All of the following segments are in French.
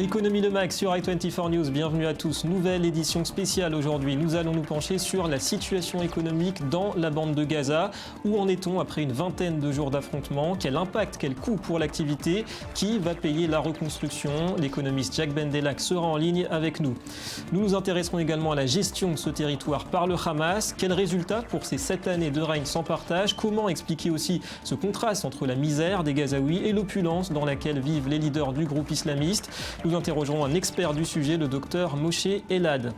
Économie Le Max sur i24 News, bienvenue à tous. Nouvelle édition spéciale aujourd'hui. Nous allons nous pencher sur la situation économique dans la bande de Gaza. Où en est-on après une vingtaine de jours d'affrontements? Quel impact, quel coût pour l'activité? Qui va payer la reconstruction? L'économiste Jacques Bendellac sera en ligne avec nous. Nous nous intéresserons également à la gestion de ce territoire par le Hamas. Quels résultats pour ces 7 années de règne sans partage? Comment expliquer aussi ce contraste entre la misère des Gazaouis et l'opulence dans laquelle vivent les leaders du groupe islamiste? Nous interrogerons un expert du sujet, le docteur Moshe Elad.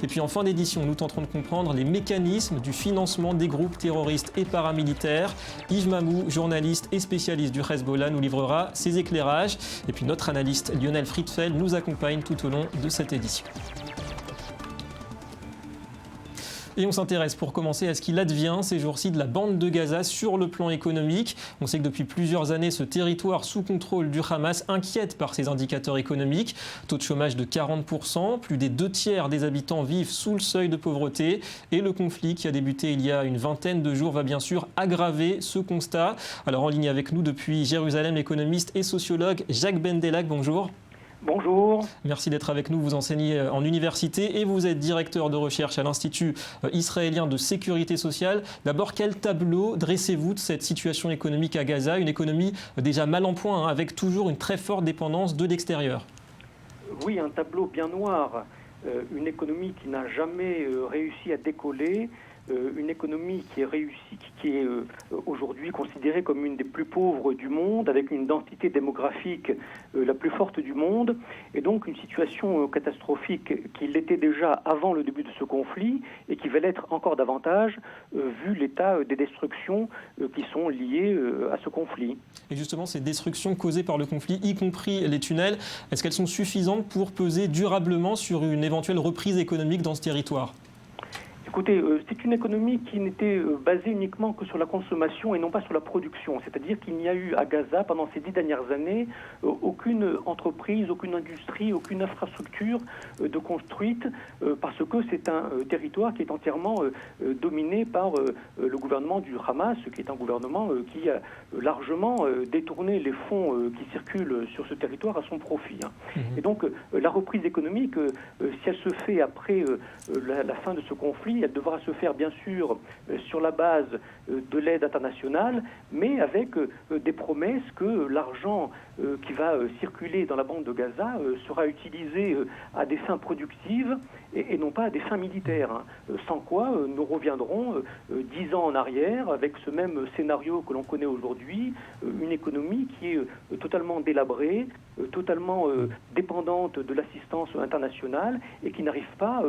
Et puis en fin d'édition, nous tenterons de comprendre les mécanismes du financement des groupes terroristes et paramilitaires. Yves Mamou, journaliste et spécialiste du Hezbollah, nous livrera ses éclairages. Et puis notre analyste Lionel Friedfeld nous accompagne tout au long de cette édition. Et on s'intéresse pour commencer à ce qu'il advient ces jours-ci de la bande de Gaza sur le plan économique. On sait que depuis plusieurs années, ce territoire sous contrôle du Hamas inquiète par ses indicateurs économiques. Taux de chômage de 40%, plus des 2/3 des habitants vivent sous le seuil de pauvreté. Et le conflit qui a débuté il y a une vingtaine de jours va bien sûr aggraver ce constat. Alors en ligne avec nous depuis Jérusalem, l'économiste et sociologue Jacques Bendellac, bonjour. Bonjour. Merci d'être avec nous. Vous enseignez en université et vous êtes directeur de recherche à l'Institut israélien de sécurité sociale. D'abord, quel tableau dressez-vous de cette situation économique à Gaza? Une économie déjà mal en point, avec toujours une très forte dépendance de l'extérieur. Oui, un tableau bien noir. Une économie qui n'a jamais réussi à décoller. Une économie qui est aujourd'hui considérée comme une des plus pauvres du monde, avec une densité démographique la plus forte du monde, et donc une situation catastrophique qui l'était déjà avant le début de ce conflit et qui va l'être encore davantage vu l'état des destructions qui sont liées à ce conflit. Et justement, ces destructions causées par le conflit, y compris les tunnels, est-ce qu'elles sont suffisantes pour peser durablement sur une éventuelle reprise économique dans ce territoire ? Écoutez, c'est une économie qui n'était basée uniquement que sur la consommation et non pas sur la production. C'est-à-dire qu'il n'y a eu à Gaza, pendant ces 10 dernières années, aucune entreprise, aucune industrie, aucune infrastructure de construite, parce que c'est un territoire qui est entièrement dominé par le gouvernement du Hamas, qui est un gouvernement qui a largement détourné les fonds qui circulent sur ce territoire à son profit. Et donc, la reprise économique, si elle se fait après la fin de ce conflit, elle devra se faire bien sûr sur la base de l'aide internationale, mais avec des promesses que l'argent qui va circuler dans la bande de Gaza sera utilisé à des fins productives et non pas à des fins militaires. Sans quoi nous reviendrons 10 ans en arrière avec ce même scénario que l'on connaît aujourd'hui, une économie qui est totalement délabrée, totalement dépendante de l'assistance internationale et qui n'arrive pas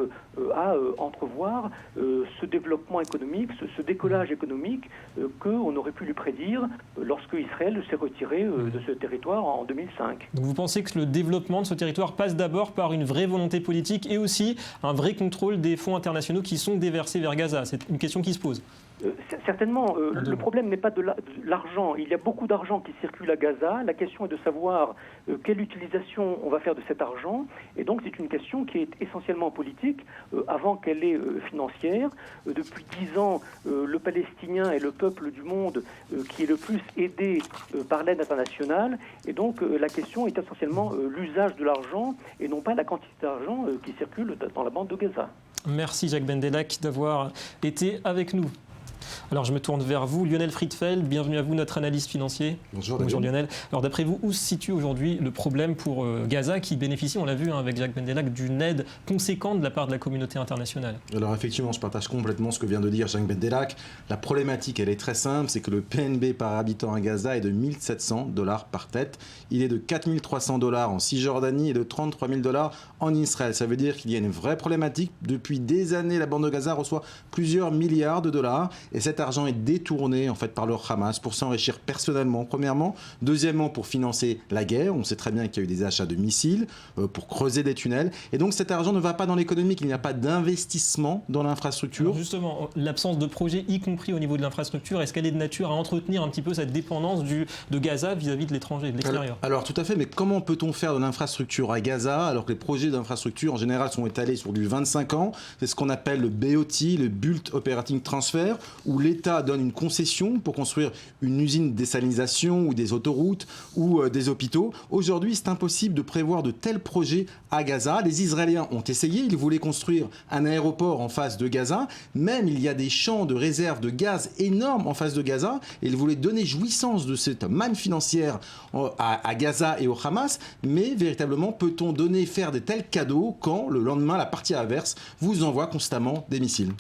à entrevoir ce développement économique, ce décollage économique qu'on aurait pu lui prédire lorsque Israël s'est retiré de ce territoire en 2005. Donc vous pensez que le développement de ce territoire passe d'abord par une vraie volonté politique et aussi un vrai contrôle des fonds internationaux qui sont déversés vers Gaza? C'est une question qui se pose. Certainement, le problème n'est pas de l'argent. Il y a beaucoup d'argent qui circule à Gaza. La question est de savoir quelle utilisation on va faire de cet argent. Et donc c'est une question qui est essentiellement politique avant qu'elle est financière. Depuis 10 ans, le Palestinien est le peuple du monde qui est le plus aidé par l'aide internationale. Et donc la question est essentiellement l'usage de l'argent et non pas la quantité d'argent qui circule dans la bande de Gaza. Merci Jacques Bendellac d'avoir été avec nous. Alors je me tourne vers vous, Lionel Friedfeld, bienvenue à vous, notre analyste financier. Bonjour Lionel. Alors d'après vous, où se situe aujourd'hui le problème pour Gaza qui bénéficie, on l'a vu avec Jacques Bendellac, d'une aide conséquente de la part de la communauté internationale? Alors effectivement, je partage complètement ce que vient de dire Jacques Bendellac. La problématique, elle est très simple, c'est que le PNB par habitant à Gaza est de 1 700 $ par tête. Il est de 4 300 $ en Cisjordanie et de 33 000 $ en Israël. Ça veut dire qu'il y a une vraie problématique. Depuis des années, la bande de Gaza reçoit plusieurs milliards de dollars et cet argent est détourné en fait par le Hamas pour s'enrichir personnellement, premièrement. Deuxièmement, pour financer la guerre. On sait très bien qu'il y a eu des achats de missiles pour creuser des tunnels. Et donc cet argent ne va pas dans l'économie, qu'il n'y a pas d'investissement dans l'infrastructure. Alors justement, l'absence de projet, y compris au niveau de l'infrastructure, est-ce qu'elle est de nature à entretenir un petit peu cette dépendance de Gaza vis-à-vis de l'étranger, de l'extérieur? Alors tout à fait, mais comment peut-on faire de l'infrastructure à Gaza alors que les projets d'infrastructure en général sont étalés sur du 25 ans? C'est ce qu'on appelle le BOT, le Built Operating Transfer, où l'État donne une concession pour construire une usine de désalinisation ou des autoroutes ou des hôpitaux. Aujourd'hui, c'est impossible de prévoir de tels projets à Gaza. Les Israéliens ont essayé, ils voulaient construire un aéroport en face de Gaza. Même il y a des champs de réserve de gaz énormes en face de Gaza et ils voulaient donner jouissance de cette manne financière à Gaza et au Hamas. Mais véritablement, peut-on faire de tels cadeaux quand le lendemain, la partie adverse vous envoie constamment des missiles?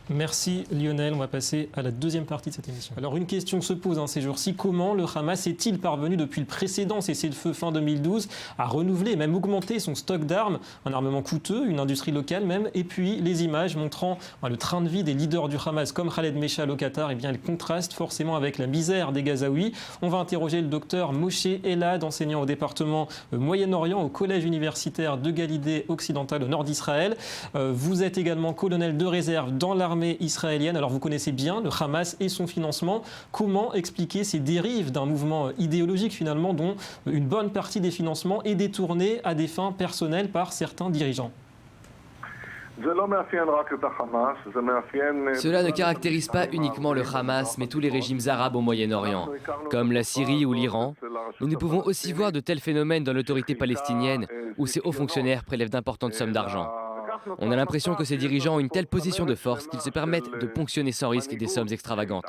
Merci Lionel, on va passer à la deuxième partie de cette émission. Alors une question se pose ces jours-ci, comment le Hamas est-il parvenu depuis le précédent cessez-le-feu fin 2012 à renouveler et même augmenter son stock d'armes, un armement coûteux, une industrie locale même, et puis les images montrant le train de vie des leaders du Hamas comme Khaled Meshal au Qatar, eh bien elles contrastent forcément avec la misère des Gazaouis. On va interroger le docteur Moshe Elad, enseignant au département Moyen-Orient au collège universitaire de Galilée occidentale au nord d'Israël. Vous êtes également colonel de réserve dans l'armée israélienne. Alors vous connaissez bien le Hamas et son financement. Comment expliquer ces dérives d'un mouvement idéologique finalement dont une bonne partie des financements est détournée à des fins personnelles par certains dirigeants? Cela ne caractérise pas uniquement le Hamas, mais tous les régimes arabes au Moyen-Orient, comme la Syrie ou l'Iran. Nous ne pouvons aussi voir de tels phénomènes dans l'autorité palestinienne, où ces hauts fonctionnaires prélèvent d'importantes sommes d'argent. On a l'impression que ces dirigeants ont une telle position de force qu'ils se permettent de ponctionner sans risque des sommes extravagantes.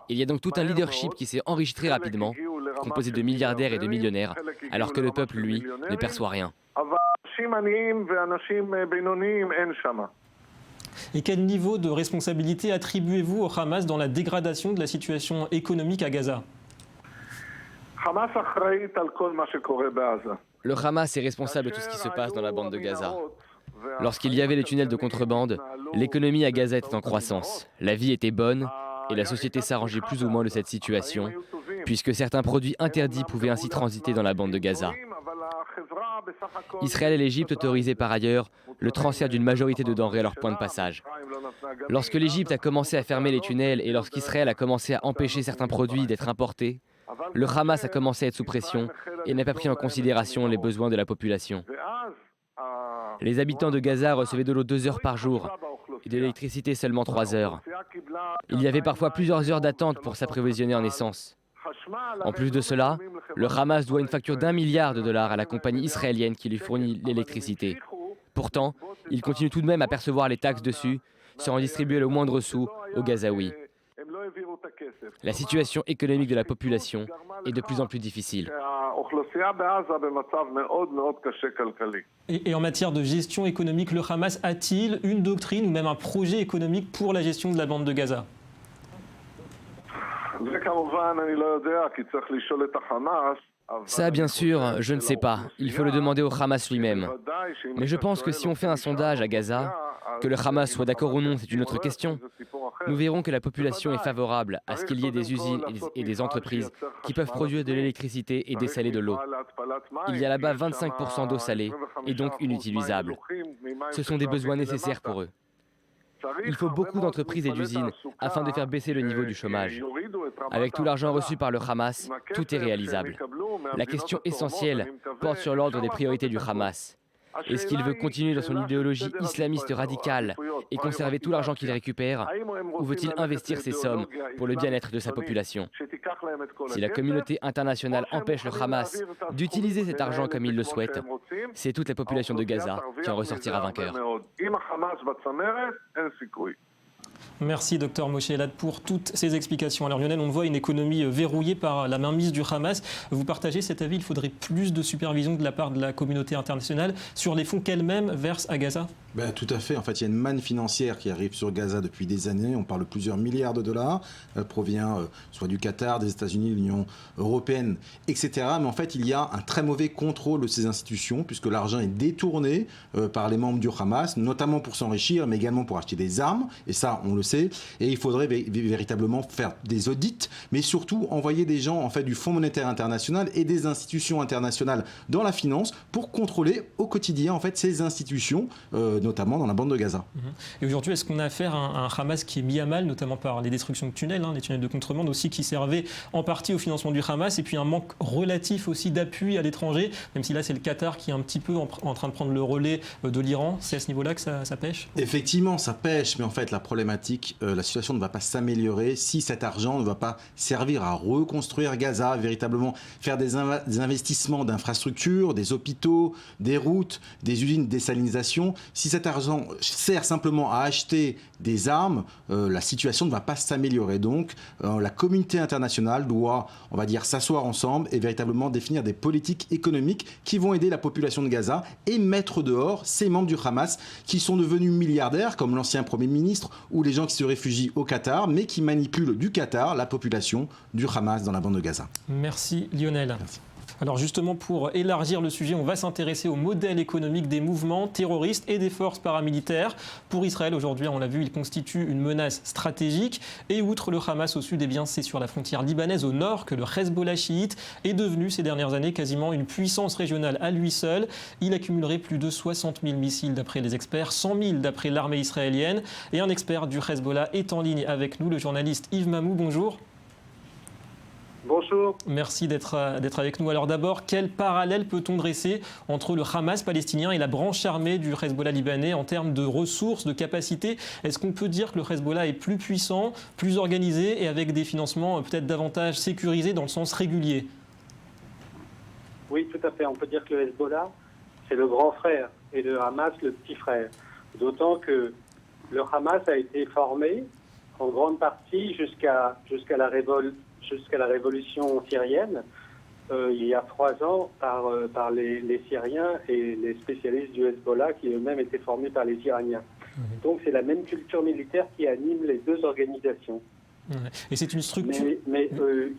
Il y a donc tout un leadership qui s'est enrichi très rapidement, composé de milliardaires et de millionnaires, alors que le peuple, lui, ne perçoit rien. Et quel niveau de responsabilité attribuez-vous au Hamas dans la dégradation de la situation économique à Gaza? Le Hamas est responsable de tout ce qui se passe dans la bande de Gaza. Lorsqu'il y avait les tunnels de contrebande, l'économie à Gaza était en croissance. La vie était bonne et la société s'arrangeait plus ou moins de cette situation, puisque certains produits interdits pouvaient ainsi transiter dans la bande de Gaza. Israël et l'Égypte autorisaient par ailleurs le transfert d'une majorité de denrées à leur point de passage. Lorsque l'Égypte a commencé à fermer les tunnels et lorsqu'Israël a commencé à empêcher certains produits d'être importés, le Hamas a commencé à être sous pression et n'a pas pris en considération les besoins de la population. Les habitants de Gaza recevaient de l'eau 2 heures par jour et de l'électricité seulement 3 heures. Il y avait parfois plusieurs heures d'attente pour s'approvisionner en essence. En plus de cela, le Hamas doit une facture d'1 milliard de dollars à la compagnie israélienne qui lui fournit l'électricité. Pourtant, il continue tout de même à percevoir les taxes dessus, sans en distribuer le moindre sou aux Gazaouis. La situation économique de la population est de plus en plus difficile. Et en matière de gestion économique, le Hamas a-t-il une doctrine ou même un projet économique pour la gestion de la bande de Gaza? Ça, bien sûr, je ne sais pas. Il faut le demander au Hamas lui-même. Mais je pense que si on fait un sondage à Gaza, que le Hamas soit d'accord ou non, c'est une autre question. Nous verrons que la population est favorable à ce qu'il y ait des usines et des entreprises qui peuvent produire de l'électricité et dessaler de l'eau. Il y a là-bas 25% d'eau salée et donc inutilisable. Ce sont des besoins nécessaires pour eux. Il faut beaucoup d'entreprises et d'usines afin de faire baisser le niveau du chômage. Avec tout l'argent reçu par le Hamas, tout est réalisable. La question essentielle porte sur l'ordre des priorités du Hamas. Est-ce qu'il veut continuer dans son idéologie islamiste radicale et conserver tout l'argent qu'il récupère, ou veut-il investir ces sommes pour le bien-être de sa population? Si la communauté internationale empêche le Hamas d'utiliser cet argent comme il le souhaite, c'est toute la population de Gaza qui en ressortira vainqueur. Merci Dr Moshe Elad pour toutes ces explications. Alors Lionel, on voit une économie verrouillée par la mainmise du Hamas. Vous partagez cet avis? Il faudrait plus de supervision de la part de la communauté internationale sur les fonds qu'elle-même verse à Gaza? Ben, tout à fait. En fait, il y a une manne financière qui arrive sur Gaza depuis des années. On parle de plusieurs milliards de dollars. Elle provient soit du Qatar, des États-Unis, de l'Union européenne, etc. Mais en fait, il y a un très mauvais contrôle de ces institutions puisque l'argent est détourné par les membres du Hamas, notamment pour s'enrichir, mais également pour acheter des armes. Et ça, on le sait. Et il faudrait véritablement faire des audits, mais surtout envoyer des gens en fait du Fonds monétaire international et des institutions internationales dans la finance pour contrôler au quotidien en fait ces institutions. Notamment dans la bande de Gaza. Et aujourd'hui, est-ce qu'on a affaire à un Hamas qui est mis à mal, notamment par les destructions de tunnels, les tunnels de contrebande aussi, qui servaient en partie au financement du Hamas, et puis un manque relatif aussi d'appui à l'étranger, même si là c'est le Qatar qui est un petit peu en train de prendre le relais de l'Iran. C'est à ce niveau-là que ça pêche ? Effectivement, ça pêche, mais en fait la problématique, la situation ne va pas s'améliorer si cet argent ne va pas servir à reconstruire Gaza, véritablement faire des investissements d'infrastructures, des hôpitaux, des routes, des usines de désalinisation. Si cet argent sert simplement à acheter des armes, la situation ne va pas s'améliorer. Donc, la communauté internationale doit, on va dire, s'asseoir ensemble et véritablement définir des politiques économiques qui vont aider la population de Gaza et mettre dehors ces membres du Hamas qui sont devenus milliardaires, comme l'ancien Premier ministre ou les gens qui se réfugient au Qatar, mais qui manipulent du Qatar la population du Hamas dans la bande de Gaza. Merci Lionel. Merci. Alors justement, pour élargir le sujet, on va s'intéresser au modèle économique des mouvements terroristes et des forces paramilitaires. Pour Israël, aujourd'hui, on l'a vu, il constitue une menace stratégique. Et outre le Hamas au sud, eh bien, c'est sur la frontière libanaise au nord que le Hezbollah chiite est devenu ces dernières années quasiment une puissance régionale à lui seul. Il accumulerait plus de 60 000 missiles d'après les experts, 100 000 d'après l'armée israélienne. Et un expert du Hezbollah est en ligne avec nous, le journaliste Yves Mamou. Bonjour. Bonjour. Merci d'être avec nous. Alors d'abord, quel parallèle peut-on dresser entre le Hamas palestinien et la branche armée du Hezbollah libanais en termes de ressources, de capacités ? Est-ce qu'on peut dire que le Hezbollah est plus puissant, plus organisé et avec des financements peut-être davantage sécurisés dans le sens régulier ? Oui, tout à fait. On peut dire que le Hezbollah, c'est le grand frère et le Hamas, le petit frère. D'autant que le Hamas a été formé en grande partie jusqu'à la révolution syrienne, il y a 3 ans, par les Syriens et les spécialistes du Hezbollah qui eux-mêmes étaient formés par les Iraniens. Donc c'est la même culture militaire qui anime les deux organisations. Et c'est une structure... Mais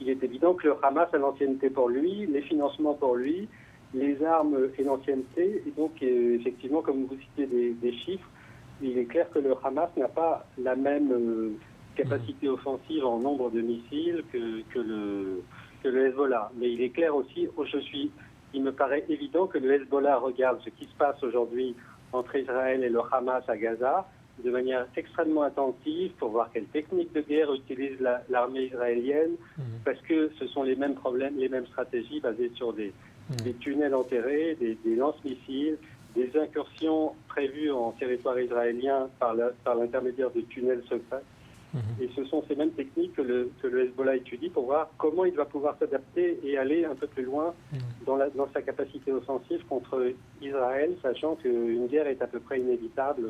il est évident que le Hamas a l'ancienneté pour lui, les financements pour lui, les armes et l'ancienneté. Et donc effectivement, comme vous citez des chiffres, il est clair que le Hamas n'a pas la même... capacité offensive en nombre de missiles que le Hezbollah. Mais il est clair aussi, il me paraît évident que le Hezbollah regarde ce qui se passe aujourd'hui entre Israël et le Hamas à Gaza de manière extrêmement attentive pour voir quelle technique de guerre utilise l'armée israélienne, parce que ce sont les mêmes problèmes, les mêmes stratégies basées sur des tunnels enterrés, des lance-missiles, des incursions prévues en territoire israélien par l'intermédiaire de tunnels secrets. Et ce sont ces mêmes techniques que le Hezbollah étudie pour voir comment il va pouvoir s'adapter et aller un peu plus loin dans sa capacité offensive contre Israël, sachant qu'une guerre est à peu près inévitable.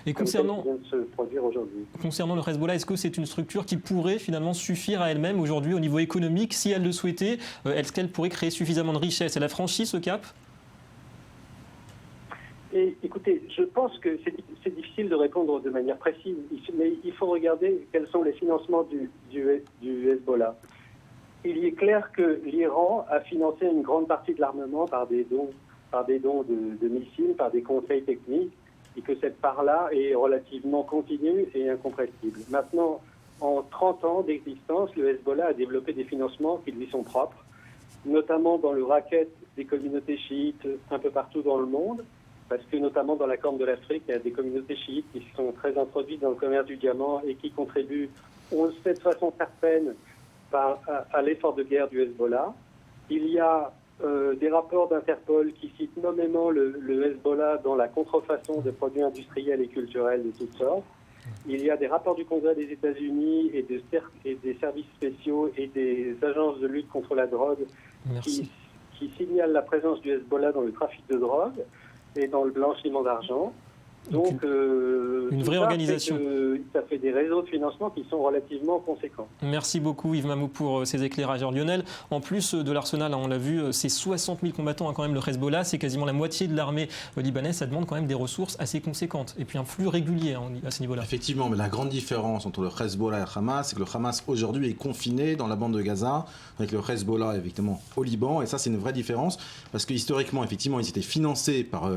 Et concernant celle qui vient de se produire aujourd'hui. Concernant le Hezbollah, est-ce que c'est une structure qui pourrait finalement suffire à elle-même aujourd'hui au niveau économique, si elle le souhaitait ? Est-ce qu'elle pourrait créer suffisamment de richesse ? Elle a franchi ce cap ? Et écoutez, je pense que c'est difficile de répondre de manière précise, mais il faut regarder quels sont les financements du Hezbollah. Il est clair que l'Iran a financé une grande partie de l'armement par des dons de missiles, par des conseils techniques, et que cette part-là est relativement continue et incompressible. Maintenant, en 30 ans d'existence, le Hezbollah a développé des financements qui lui sont propres, notamment dans le racket des communautés chiites un peu partout dans le monde, parce que notamment dans la Corne de l'Afrique, il y a des communautés chiites qui sont très introduites dans le commerce du diamant et qui contribuent, on le sait de façon certaine, à l'effort de guerre du Hezbollah. Il y a des rapports d'Interpol qui citent nommément le Hezbollah dans la contrefaçon de produits industriels et culturels de toutes sortes. Il y a des rapports du Congrès des États-Unis et des services spéciaux et des agences de lutte contre la drogue qui signalent la présence du Hezbollah dans le trafic de drogue et dans le blanchiment d'argent. Donc, une vraie organisation. Ça fait des réseaux de financement qui sont relativement conséquents. Merci beaucoup Yves Mamou pour ces éclairages. Alors, Lionel, en plus de l'arsenal, on l'a vu, c'est 60 000 combattants, quand même, le Hezbollah, c'est quasiment la moitié de l'armée libanaise, ça demande quand même des ressources assez conséquentes et puis un flux régulier à ce niveau-là. Effectivement, mais la grande différence entre le Hezbollah et le Hamas, c'est que le Hamas aujourd'hui est confiné dans la bande de Gaza, avec le Hezbollah évidemment au Liban, et ça c'est une vraie différence, parce que historiquement, effectivement, ils étaient financés par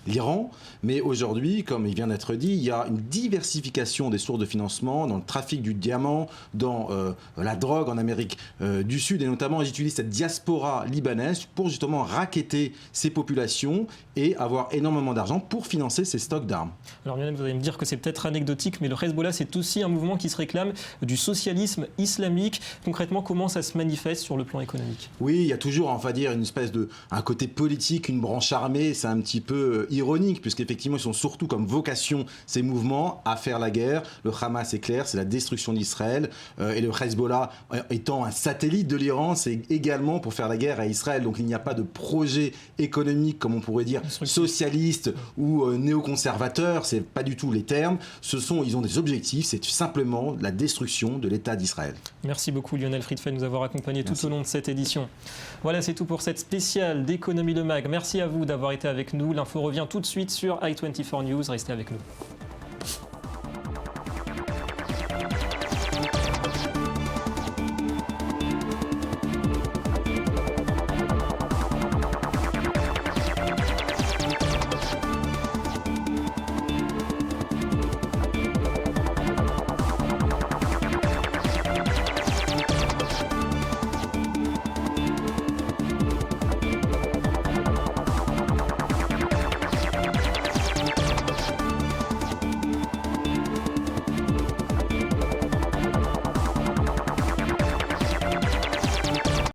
l'Iran, mais aujourd'hui, comme il vient d'être dit, il y a une diversification des sources de financement dans le trafic du diamant, dans la drogue en Amérique du Sud, et notamment ils utilisent cette diaspora libanaise pour justement racketter ces populations et avoir énormément d'argent pour financer ces stocks d'armes. Alors Lionel, vous allez me dire que c'est peut-être anecdotique, mais le Hezbollah, c'est aussi un mouvement qui se réclame du socialisme islamique. Concrètement, comment ça se manifeste sur le plan économique? Oui, il y a toujours, on va dire, une espèce un côté politique, une branche armée, c'est un petit peu ironique, puisqu'effectivement, ils sont surtout comme vocation, ces mouvements, à faire la guerre. Le Hamas, c'est clair, c'est la destruction d'Israël, et le Hezbollah, étant un satellite de l'Iran, c'est également pour faire la guerre à Israël. Donc il n'y a pas de projet économique, comme on pourrait dire, socialiste ou néoconservateur, c'est pas du tout les termes. Ils ont des objectifs, c'est simplement la destruction de l'État d'Israël. Merci beaucoup Lionel Friedfeld de nous avoir accompagnés tout au long de cette édition. Voilà, c'est tout pour cette spéciale d'Économie le Mag. Merci à vous d'avoir été avec nous. L'info revient tout de suite sur i24 News. Restez avec nous.